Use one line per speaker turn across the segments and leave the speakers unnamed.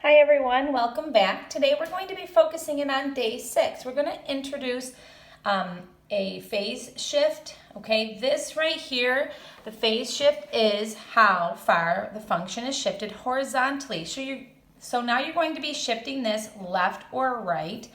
Hi everyone, welcome back. Today we're going to be focusing in on day 6. We're going to introduce a phase shift. Okay, this right here, the phase shift is how far the function is shifted horizontally. So now you're going to be shifting this left or right.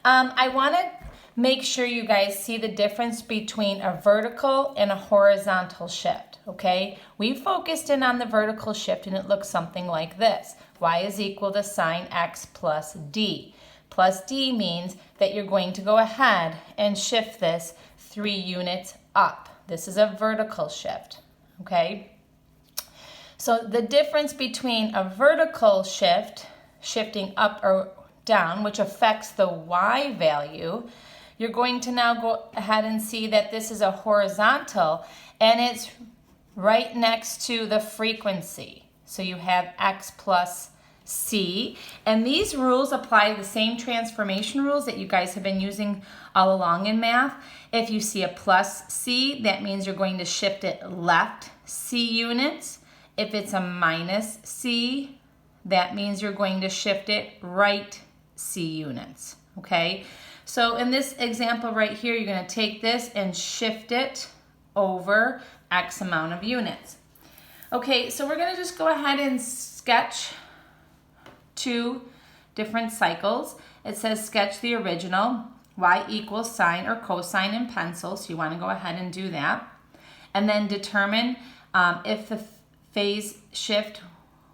I want to make sure you guys see the difference between a vertical and a horizontal shift. Okay, we focused in on the vertical shift and it looks something like this. Y is equal to sine x plus d. Plus d means that you're going to go ahead and shift this 3 units up. This is a vertical shift, okay? So the difference between a vertical shift, shifting up or down, which affects the y value, you're going to now go ahead and see that this is a horizontal and it's right next to the frequency. So you have x plus c, and these rules apply the same transformation rules that you guys have been using all along in math. If you see a plus c, that means you're going to shift it left c units. If it's a minus c, that means you're going to shift it right c units, okay? So in this example right here, you're going to take this and shift it over X amount of units. Okay, so we're going to just go ahead and sketch 2 different cycles. It says sketch the original, y equals sine or cosine in pencil, so you want to go ahead and do that. And then determine if the phase shift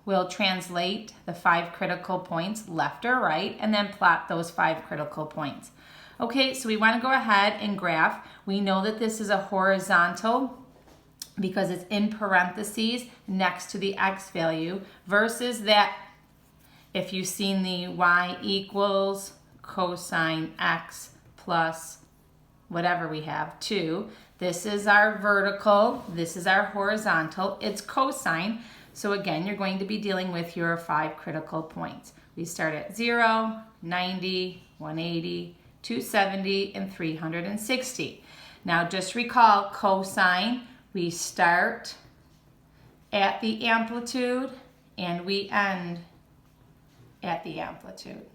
will translate the 5 critical points left or right, and then plot those 5 critical points. Okay, so we want to go ahead and graph. We know that this is a horizontal because it's in parentheses next to the x value, versus that if you've seen the y equals cosine x plus whatever we have, 2. This is our vertical, this is our horizontal, it's cosine. So again, you're going to be dealing with your 5 critical points. We start at 0, 90, 180, 270, and 360. Now just recall cosine, we start at the amplitude and we end at the amplitude.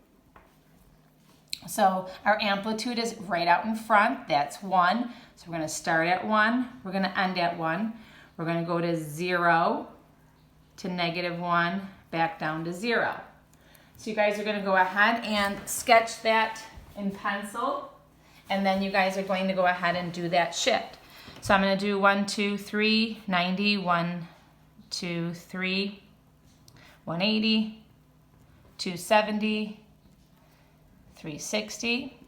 So our amplitude is right out in front, that's 1. So we're going to start at 1, we're going to end at 1. We're going to go to 0 to -1, back down to 0. So you guys are going to go ahead and sketch that in pencil, and then you guys are going to go ahead and do that shift. So I'm going to do 1, 2, 3, 90, 1, 2, 3, 180, 270, 360,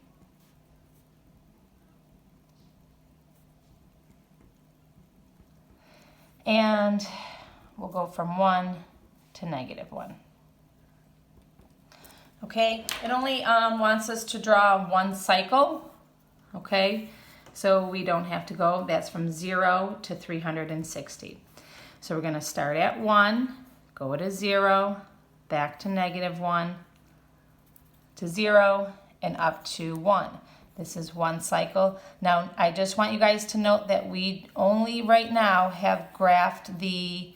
and we'll go from 1 to -1. Okay, it only wants us to draw 1 cycle, okay? So we don't have to go, that's from 0 to 360. So we're gonna start at 1, go to 0, back to -1, to 0, and up to 1. This is 1 cycle. Now, I just want you guys to note that we only right now have graphed the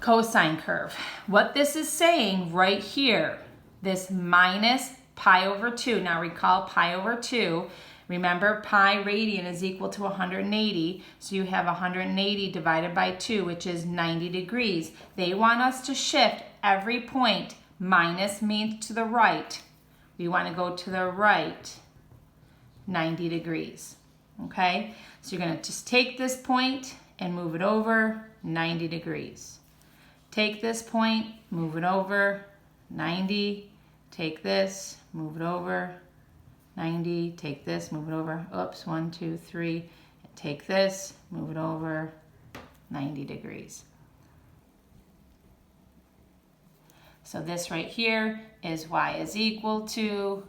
cosine curve. What this is saying right here, this minus pi over 2. Now recall pi over 2. Remember pi radian is equal to 180. So you have 180 divided by 2, which is 90 degrees. They want us to shift every point. Minus means to the right. We want to go to the right 90 degrees. Okay? So you're going to just take this point and move it over 90 degrees. Take this point, move it over 90. Take this, move it over 90. Take this, move it over. Oops, 1, 2, 3. Take this, move it over 90 degrees. So this right here is y is equal to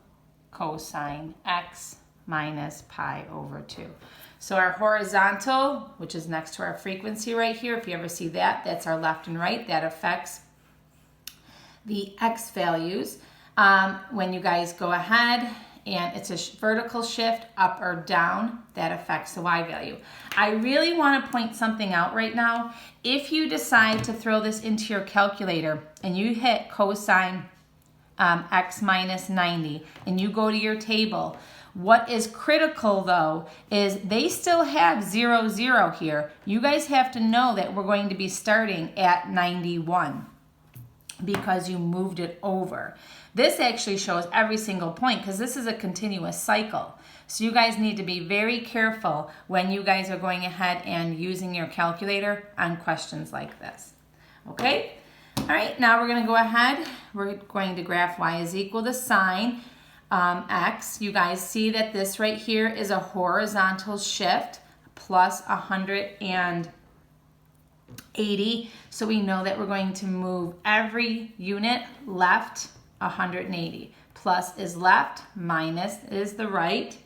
cosine x minus pi over 2. So our horizontal, which is next to our frequency right here, if you ever see that, that's our left and right. That affects the x values. When you guys go ahead and it's a vertical shift up or down that affects the y value. I really want to point something out right now. If you decide to throw this into your calculator and you hit cosine x minus 90 and you go to your table, what is critical though is they still have 0, 0 here. You guys have to know that we're going to be starting at 91 because you moved it over. This actually shows every single point because this is a continuous cycle. So you guys need to be very careful when you guys are going ahead and using your calculator on questions like this. Okay? All right, now we're going to go ahead. We're going to graph y is equal to sine x. You guys see that this right here is a horizontal shift plus 180. So we know that we're going to move every unit left 180. Plus is left, minus is the right.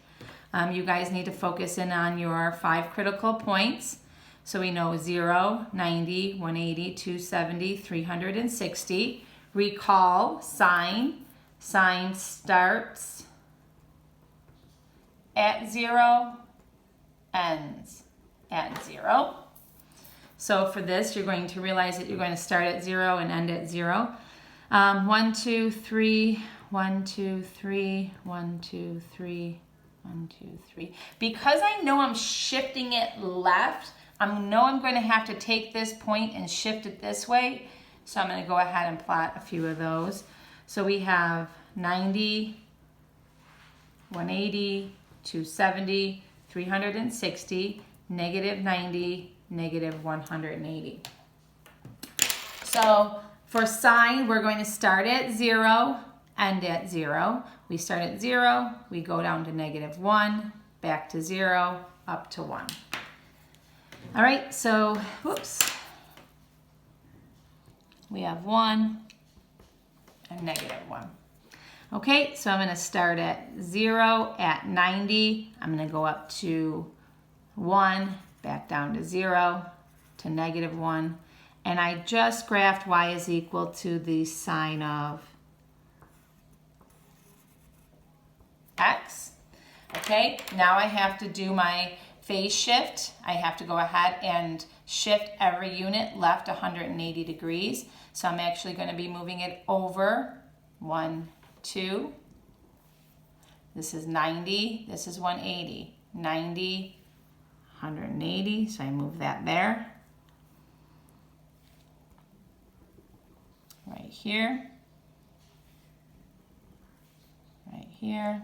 You guys need to focus in on your 5 critical points. So we know 0, 90, 180, 270, 360. Recall sine. Sine starts at 0, ends at 0. So for this, you're going to realize that you're going to start at 0 and end at 0. 1, 2, 3, 1, 2, 3, 1, 2, 3, 1, 2, 3. Because I know I'm shifting it left, I know I'm going to have to take this point and shift it this way. So I'm going to go ahead and plot a few of those. So we have 90, 180, 270, 360, negative 90, negative 180. So for sine, we're going to start at 0, end at 0. We start at 0, we go down to negative 1, back to 0, up to 1. All right, so, whoops. We have 1 and negative 1. Okay, so I'm going to start at 0 at 90. I'm going to go up to 1, back down to 0, to negative 1. And I just graphed y is equal to the sine of x. Okay, now I have to do my phase shift. I have to go ahead and shift every unit left 180 degrees. So I'm actually going to be moving it over 1, 2. This is 90. This is 180. 90, 180. So I move that there. Right here. Right here.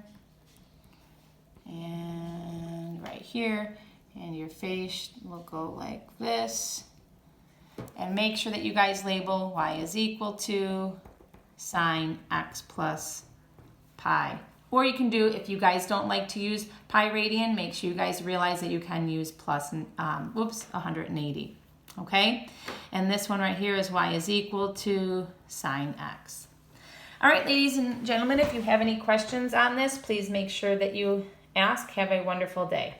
And right here. And your face will go like this. And make sure that you guys label y is equal to sine x plus pi. Or you can do, if you guys don't like to use pi radian, make sure you guys realize that you can use plus 180. Okay? And this one right here is y is equal to sine x. All right, ladies and gentlemen, if you have any questions on this, please make sure that you ask. Have a wonderful day.